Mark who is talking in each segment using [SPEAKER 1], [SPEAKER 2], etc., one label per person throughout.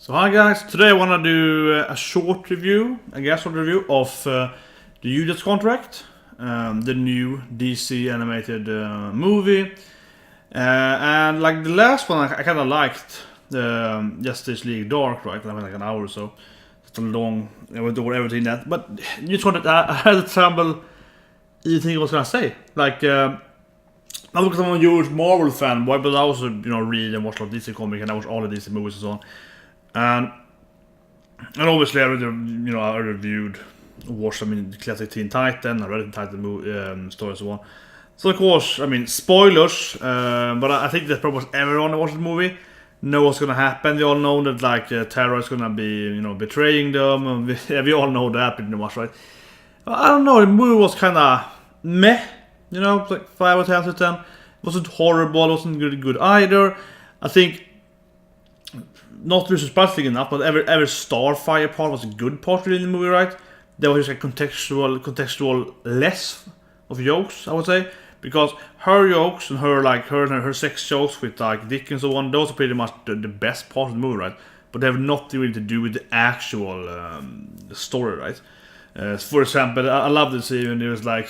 [SPEAKER 1] So hi guys, today I want to do a short review, of the Judas contract, the new DC animated movie, and like the last one, I kind of liked the Justice League Dark, right? I mean, like an hour or so. It's a long, I went over everything that, but Judas contract, I had trouble even I was gonna say. Like, not because I'm a huge Marvel fan, but I also read and watch a lot of DC comics, and I watch all the DC movies and so on. And obviously I reviewed, watched the classic Teen Titan, I read the Titan story and so on. So of course, spoilers, but I think that probably everyone that watched the movie know what's gonna happen. They all know that Terra is gonna be betraying them, and we all know that pretty much, right? I don't know, the movie was kinda meh, like 5 or 10 out of 10. It wasn't horrible, it wasn't really good either. I think, not disrespectful enough, but every Starfire part was a good part really in the movie, right? There was just a contextual less of jokes, I would say, because her jokes and her sex jokes with Dick and so on, those are pretty much the best part of the movie, right? But they have nothing really to do with the actual story, right? For example, I love the scene when it was like,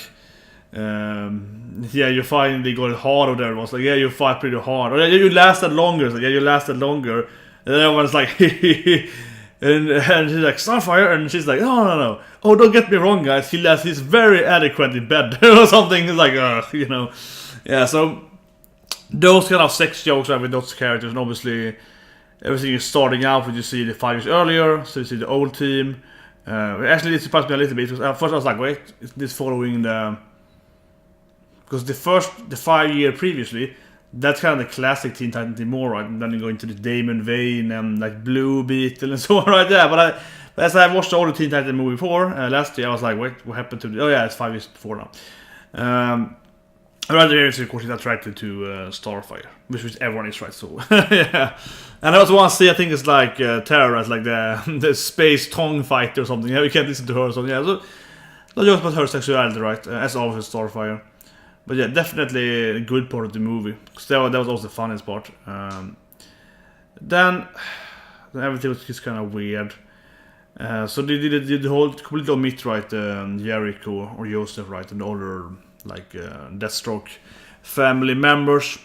[SPEAKER 1] you finally got it hard, or there it was like, yeah, you fight pretty hard, or yeah, you lasted longer, so yeah, you lasted longer. And then everyone's like, and she's like, Starfire, and she's like, no. Oh, don't get me wrong, guys. He's very adequate in bed, or something. It's like, yeah. So those kind of sex jokes are with those characters, and obviously everything is starting out when you see the 5 years earlier. So you see the old team. Actually, it surprised me a little bit because at first I was like, wait, is this following because the 5 year previously? That's kind of the classic Teen Titan team more, right? And then you go into the Damon Vane and like Blue Beetle and so on, right there. But as I watched all the Teen Titan movie before last year, I was like, wait, what happened to? Oh yeah, it's 5 years before now. I rather hear of course he's attracted to Starfire, which everyone is, right? So yeah. And I also want to see, I think it's like Terra, as like the space tongue fighter or something. Yeah, we can't listen to her or something. Yeah, so not just about her sexuality, right? As always, Starfire. But yeah, definitely a good part of the movie, because that was also the funniest part. Then everything was just kind of weird. So they did the whole complete omit, right? Jericho or Joseph, right, and other Deathstroke family members.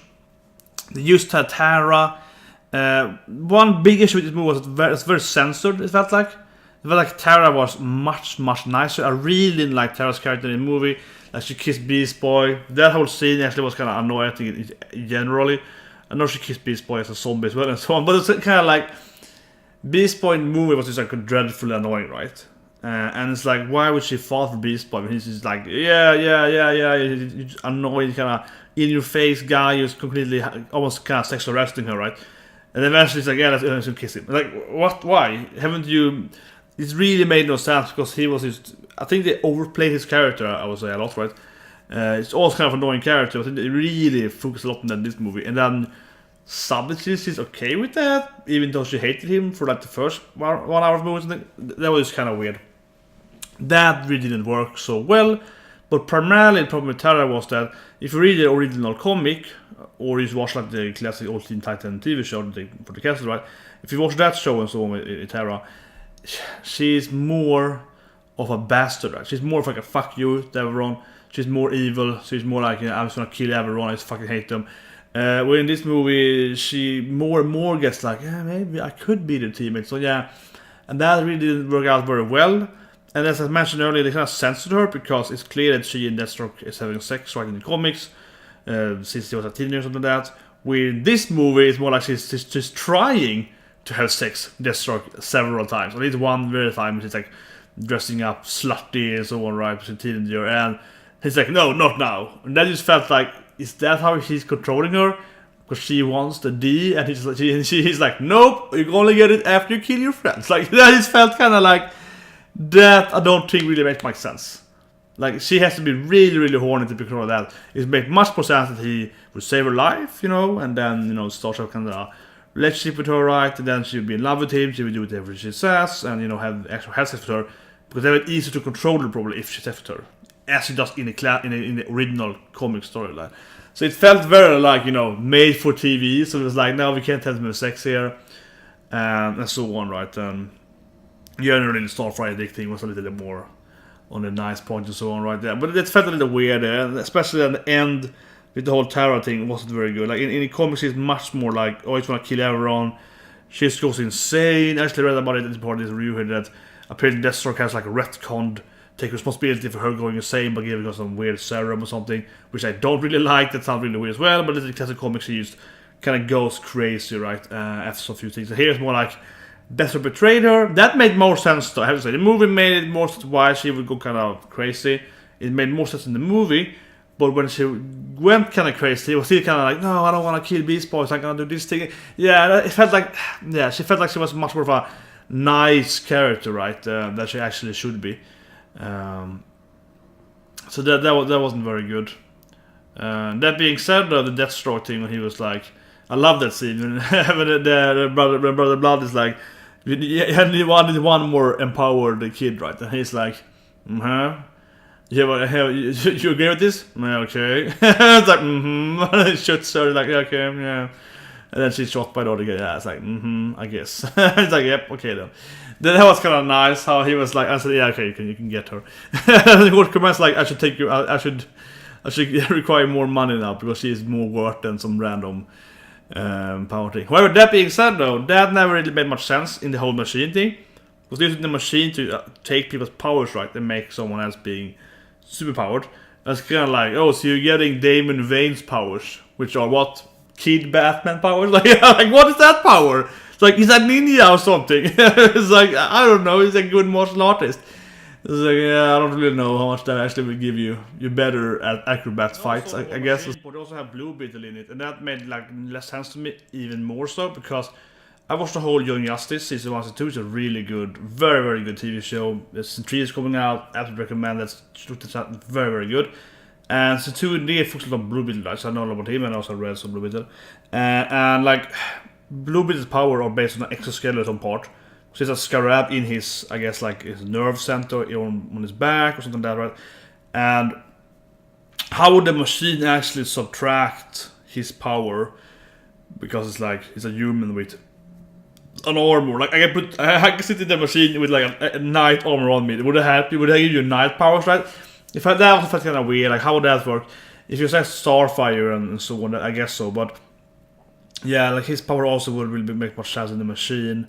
[SPEAKER 1] They used to have Tara. One big issue with this movie was it's very censored. It felt like Tara was much nicer. I really didn't like Tara's character in the movie. Like she kissed Beast Boy. That whole scene actually was kind of annoying, I think, generally. I know she kissed Beast Boy as a zombie as well and so on, but it's kind of like Beast Boy in the movie was just like dreadfully annoying, right? And it's like, why would she fall for Beast Boy? He's just like, yeah, he's annoying, kind of in your face guy who's completely almost kind of sexual harassing her, right? And eventually it's like, yeah, let's kiss him. Like, what? Why? Haven't you? It's really made no sense because he was just. I think they overplayed his character, I would say, a lot, right? It's also kind of annoying character. I think they really focused a lot on that in this movie. And then Subtlety is okay with that, even though she hated him for like the first 1 hour of the movie. That was kind of weird. That really didn't work so well. But primarily the problem with Tara was that if you read the original comic, or you watch like the classic old Teen Titan TV show for the castle, right? If you watch that show and so on with Tara, she's more of a bastard, right? She's more of like a fuck you to everyone. She's more evil. She's more like, I'm just gonna kill everyone, I just fucking hate them. Where in this movie, she more and more gets like, yeah, maybe I could be the teammate. So yeah, and that really didn't work out very well. And as I mentioned earlier, they kind of censored her because it's clear that she and Deathstroke is having sex right in the comics, since she was a teenager or something like that. With this movie, it's more like she's trying to have sex with Deathstroke several times. At least one very time, she's like dressing up slutty and so on, right? She's a teenager, and he's like, no, not now. And that just felt like, is that how he's controlling her? Because she wants the D, and he's like, nope, you can only get it after you kill your friends. Like, that just felt kind of like, that I don't think really makes much sense. Like, she has to be really horny to control that. It makes much more sense that he would save her life, and then, start a kind of relationship with her, right? And then she would be in love with him, she would do whatever she says, and, have actual sex with her. Because they would easier to control her probably if she left her, as she does in the original comic storyline. So it felt very like, made for TV. So it was like, no, we can't have them have sex here. and so on, right? Generally, the Starfire thing was a little bit more on the nice point and so on, right there. But it felt a little weird, especially at the end with the whole Tara thing wasn't very good. Like in the comics, it's much more like, oh, it's gonna kill everyone. She just goes insane. I actually read about it as part of this review here that apparently Deathstroke has like a retconned take responsibility for her going insane by giving her some weird serum or something, which I don't really like. That sounds really weird as well. But in the classic comics, she used kind of goes crazy, right? After a few things. So here's more like Deathstroke betrayed her. That made more sense, though. I have to say, the movie made it more sense why she would go kind of crazy. It made more sense in the movie, but when she went kind of crazy, it was still kind of like, no, I don't want to kill Beast Boys. I'm gonna do this thing. Yeah, it felt like, she felt like she was much more of a nice character, right? That she actually should be. So that wasn't very good. That being said, though, the Deathstroke thing when he was like, I love that scene when the brother Blood is like, you wanted one more empowered kid, right? And he's like, yeah, you agree with this? Okay. It's like, He shoots her like, okay, yeah. And then she's shot by the other guy. Yeah, it's like, I guess. It's like, yep, okay then. Then that was kind of nice how he was like, I said, yeah, okay, you can get her. And the comments like, I should take you. I should require more money now because she is more worth than some random power thing. However, that being said, though, that never really made much sense in the whole machine thing. Was using the machine to take people's powers, right, and make someone else being superpowered. That's kind of like, oh, so you're getting Damon Wayne's powers, which are what? Kid Batman powers? Like what is that power? It's like, he's a ninja or something. It's like, I don't know, he's a good martial artist. It's like, yeah, I don't really know how much that actually will give you. You're better at acrobat fights, I guess. But they also have Blue Beetle in it, and that made like less sense to me, even more so, because I watched the whole Young Justice season 1 and 2. It's a really good, very, very good TV show. Season 3 is coming out. Absolutely recommend that. It's very, very good. And season 2 indeed focused on Blue Beetle. Right? So I know about him and also read some Blue Beetle. And like, Blue Beetle's power are based on an exoskeleton part. So there's a scarab in his, I guess, like his nerve center on his back or something like that, right? And how would the machine actually subtract his power? Because it's like, he's a human with an armor. Like I can sit in the machine with like a knight armor on me. Would it help you? Would it give you knight powers, right? If that also felt kind of weird. Like how would that work? If you say Starfire and so on, I guess so. But yeah, like his power also would really make more sense in the machine.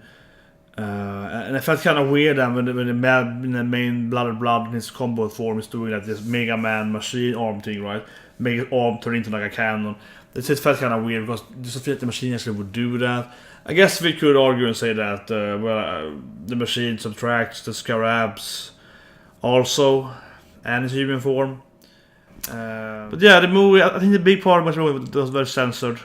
[SPEAKER 1] And it felt kind of weird then when the main blood in his combo form is doing like this Mega Man machine arm thing, right? Make his arm turn into like a cannon. It just felt kind of weird because just feel like the machine actually would do that. I guess we could argue and say that the machine subtracts the scarabs also and his human form. But yeah, the movie, I think the big part of the movie was very censored.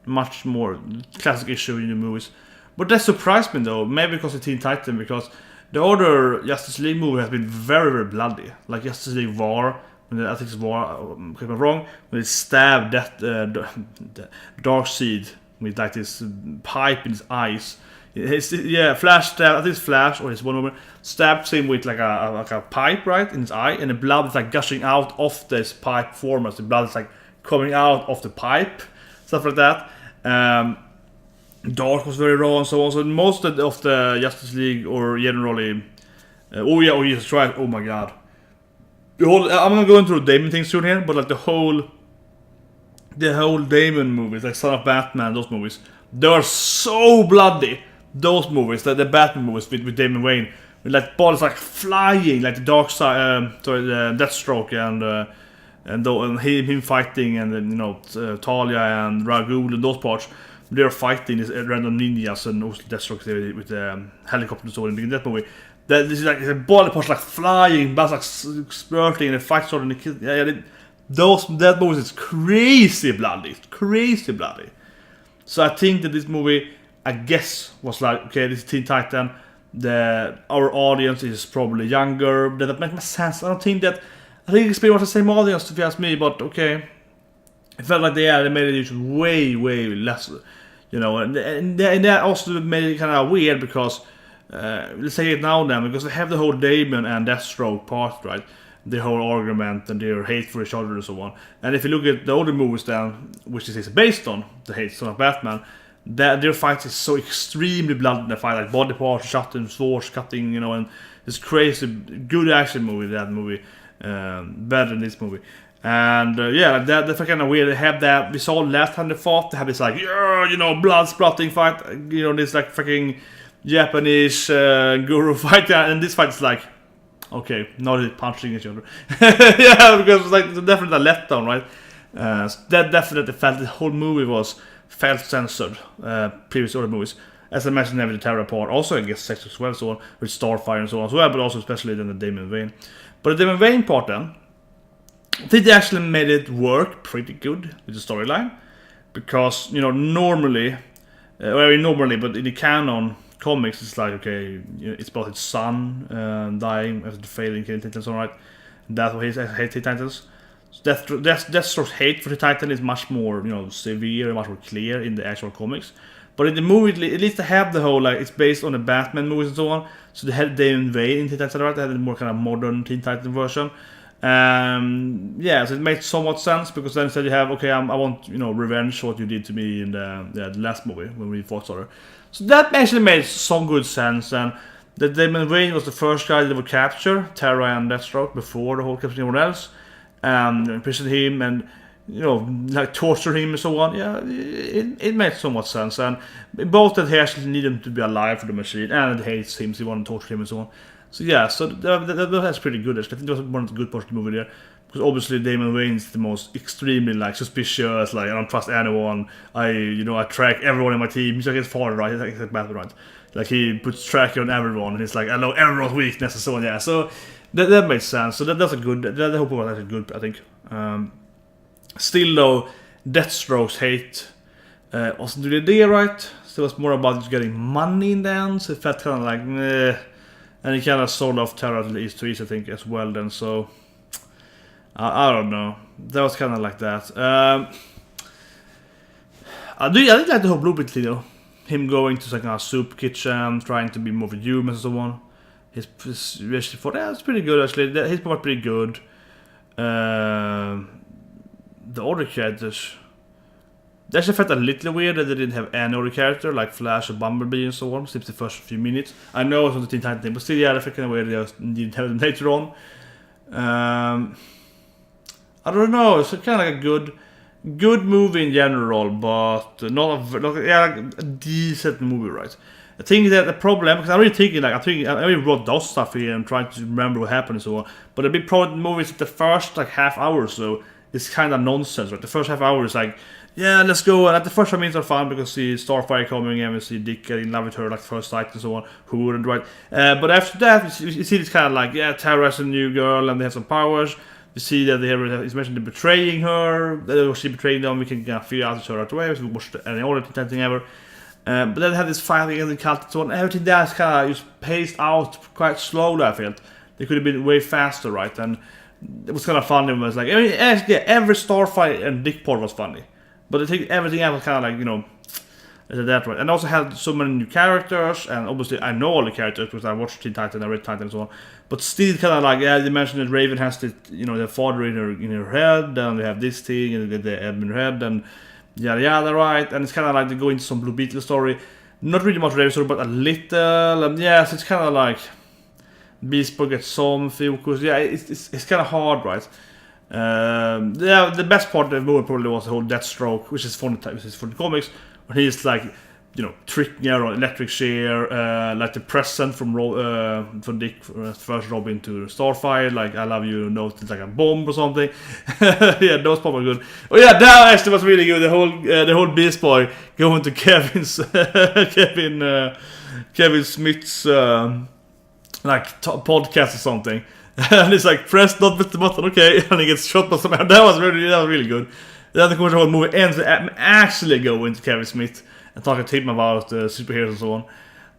[SPEAKER 1] Much more classic issue in the movies. But that surprised me though, maybe because of Teen Titan, because the other Justice League movie has been very, very bloody. Like Justice League War, I think it's War, if I'm wrong, when it stabbed that Darkseid with like this pipe in his eyes. Flash stabbed, I think it's Flash or his Wonder Woman, stabs him with like a pipe, right, in his eye, and the blood is like gushing out of this pipe form as the blood is like coming out of the pipe, stuff like that. Dark was very raw and so on. So most of the Justice League or generally, Jesus Christ, oh my god. I'm gonna go into the Damon thing soon here, but like the whole Damon movies, like Son of Batman, those movies, they are so bloody. Those movies, the Batman movies with Damon Wayne, with like balls like flying, like the Dark Side, the Deathstroke and him fighting, and then Talia and Raghul and those parts. They're fighting these random ninjas and also Deathstroke with the helicopter so in the beginning of that movie. This is like the body parts like flying, but like spurting, and the fight starting to kill. That movie is crazy bloody, So I think that this movie, I guess, was like, okay, this is Teen Titan. Our audience is probably younger. That makes sense. I think it's pretty much the same audience if you ask me, but okay. It felt like they made it way, way less, and that also made it kind of weird because, let's say it now then, because they have the whole Damon and Deathstroke part, right? The whole argument and their hate for each other and so on. And if you look at the older movies then, which this is based on, the hate Son of Batman, their fight is so extremely bloody in the fight, like body parts, shutting, swords, cutting, you know, and it's crazy, good action movie, that movie, better than this movie. And yeah, that's kind of weird. They have that, we saw last time they fought, they have this like, yeah, you know, blood splatting fight, you know, this like fucking Japanese guru fight, and this fight is like, okay, now they're punching each other. Yeah, because it's like definitely a letdown, right? So that definitely felt the whole movie felt censored. Previous other movies, as I mentioned, having the Terror part, also I guess sex as well, so on with Starfire and so on as well, but also especially then the Damon Wayne. But the Damon Wayne part then, I think they actually made it work pretty good with the storyline, because you know normally, but in the canon comics it's like, okay, it's about his son dying after failing killing Titans, alright. That's why he hates the Titans. Deathstroke's hate for the Titan is much more, you know, severe and much more clear in the actual comics. But in the movie, at least they have the whole, like, it's based on the Batman movies and so on. So they had Damon Wayne in Teen Titans, right? They had a more kind of modern Teen Titan version. Yeah, so it makes somewhat sense, because then instead you have, okay, I want, you know, revenge for what you did to me in the last movie when we fought Sorry. So that actually made some good sense, and that Damon Wayne was the first guy that would capture Terra and Deathstroke before the whole capturing everyone else. Imprison him and, you know, like torture him and so on. Yeah, it makes somewhat sense. And both that he actually need him to be alive for the machine, and it hates him, so he want to torture him and so on. So yeah, so that's pretty good actually. I think that was one of the good parts of the movie there. Because obviously Damon Wayne's the most extremely like suspicious, like I don't trust anyone. I track everyone in my team. He's like his father, right? He's like Batman, right? Like he puts track on everyone, and he's like, I know everyone's weakness and so on. Yeah, so that makes sense. So that's a good. That hope was actually good, I think. Still though, Deathstroke's hate wasn't really there, right? So it was more about just getting money in the end. So it felt kind of like meh. And he kind of sold off Terra to the East to East, I think, as well then. So I don't know. That was kind of like that. I did like the whole Blueprint thing though. Him going to some kind of soup kitchen, trying to be more human and so on. His for that was pretty good actually. His part was pretty good. The other characters, they actually felt a little weird that they didn't have any other character like Flash or Bumblebee and so on, since the first few minutes. I know it's on the Teen Titan thing, but still, yeah, I felt kind of weird they just didn't have them later on. I don't know. It's kind of like a good movie in general, but not like a decent movie, right? I think that the problem, because I'm really thinking, like, I really wrote those stuff here and trying to remember what happened and so on. But the big problem with the movie is that the first like half hour or so is kind of nonsense, right? The first half hour is like, yeah, let's go. And at the first 5 minutes are fun because see Starfire coming and we see Dick getting in love with her like first sight and so on. Who wouldn't, right? But after that, you see this kind of like, yeah, Tara's a new girl and they have some powers. You see that he's mentioned betraying her. She betrayed them. We can figure out her right away. We watched any other thing ever. But then they have this fight against the cult and so on. Everything that's kind of just paced out quite slowly, I felt. They could have been way faster, right? And it was kind of funny. It was like, I mean, yeah, every Starfire and Dick part was funny. But I think everything else was kind of like, you know, that right. And also had so many new characters, and obviously I know all the characters because I watched Teen Titan, I read Titan and so on. But still kind of like, yeah, they mentioned that Raven has the, you know, the father in her head, and they have this thing, and they get the Ed in her head, and yada yada, right? And it's kind of like they go into some Blue Beetle story. Not really much Raven story, but a little, and yeah, so it's kind of like Beast Boy gets some focus. Yeah, it's kind of hard, right? Yeah, the best part of the movie probably was the whole Deathstroke, which is funny, which is for the comics, when he's like, you know, tricking her on electric chair, like the present from Dick first Robin to Starfire, like I love you, note it's like a bomb or something. Yeah, those parts were good. Oh yeah, that actually was really good. The whole Beast Boy going to Kevin's Kevin Smith's like podcast or something. And it's like, press not with the button, okay, and he gets shot by someone. That was really good. Then the whole movie ends with actually going to Kevin Smith and talking to him about superheroes and so on.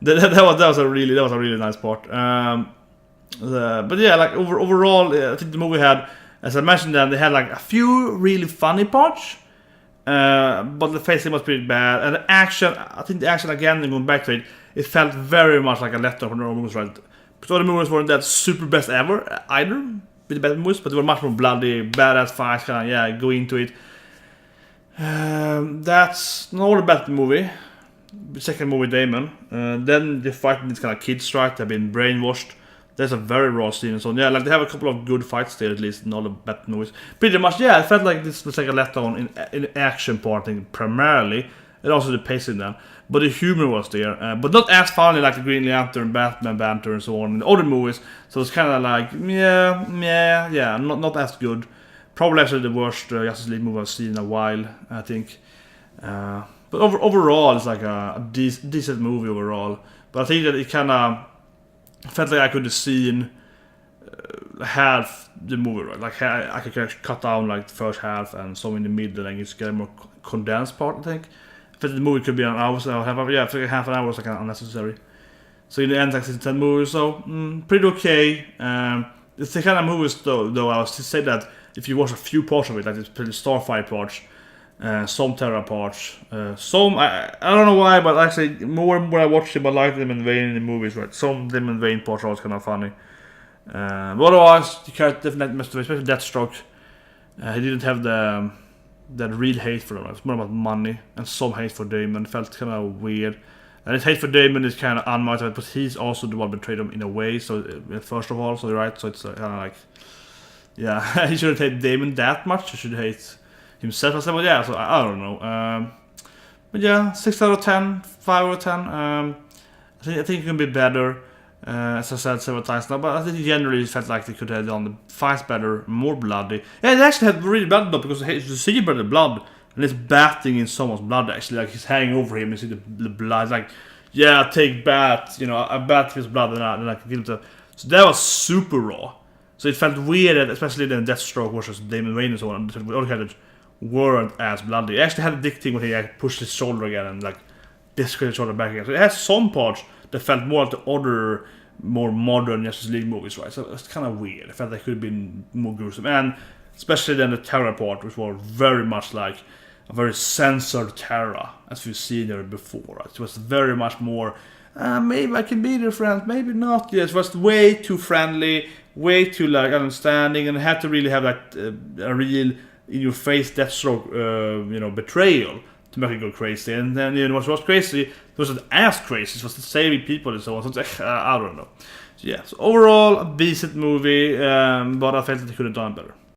[SPEAKER 1] That was a really nice part. But yeah, like overall, I think the movie had, as I mentioned, then they had like a few really funny parts, but the facing was pretty bad. And the action, I think the action again, going back to it, it felt very much like a letdown from the movies, right? Because all the movies weren't that super best ever either, with the bad movies, but they were much more bloody, badass fights, kind of, yeah, go into it. That's not a bad movie. second movie Damon. Then they fight this kind of kids, right? They've been brainwashed. There's a very raw scene and so on. Yeah, like they have a couple of good fights there at least in all the Batman movies. Pretty much, yeah, I felt like this was like a letdown in action part, I think, primarily. And also the pacing then. But the humor was there. But not as funny like the Green Lantern, Batman banter and so on in the other movies. So it's kind of like, yeah, not as good. Probably actually the worst Justice League movie I've seen in a while, I think. But overall, it's like a decent movie overall. But I think that it kind of felt like I could have seen half the movie, right? Like I could cut down like the first half and some in the middle and just get a more condensed part, I think. I think the movie could be an hour, so I think half an hour was like unnecessary. So in the end, like it's a 10 movie, so pretty okay. It's the kind of movies though I was to say that if you watch a few parts of it, like it's pretty Starfire parts, some Terra parts, some I don't know why, but actually more and more I watch them, I like them in Wayne in the movies, right? Some them and Wayne parts are always kind of funny. But otherwise, the character definitely messed up, especially Deathstroke. He didn't have the real hate for them. It was more about money and some hate for Damon. It felt kind of weird. And his hate for Damon is kind of unmotivated, but he's also the one who betrayed him in a way. So first of all, so right, so it's kind of like, yeah, he shouldn't hate Damon that much. He should hate himself or something. Yeah, so I don't know. But yeah, 6 out of 10, 5 out of 10. I think it can be better. As I said several times now, but I think generally it felt like they could have done the fights better, more bloody. Yeah, they actually had really bad blood because you see the blood and it's batting in someone's blood actually, like he's hanging over him and you see the blood. It's like, yeah, take bat, I bat his blood and I can give it to. So that was super raw. So it felt weird, especially then Deathstroke versus Damon Wayne and so on. The other characters weren't as bloody. I actually had a dick thing when he pushed his shoulder again and like discreted his shoulder back again. So it has some parts that felt more like the other more modern Justice League movies, right? So it's kind of weird. I felt like it could have been more gruesome. And especially then the Terra part, which was very much like a very censored Terra, as we've seen there before, right? It was very much more, maybe I can be their friend, maybe not. Yeah, it was way too friendly, way too like understanding, and it had to really have like a real in-your-face Deathstroke, betrayal to make it go crazy. And then what was crazy, it wasn't as crazy, it was saving people and so on. So it's like, I don't know. So yeah, so overall a decent movie, but I felt that they could have done better.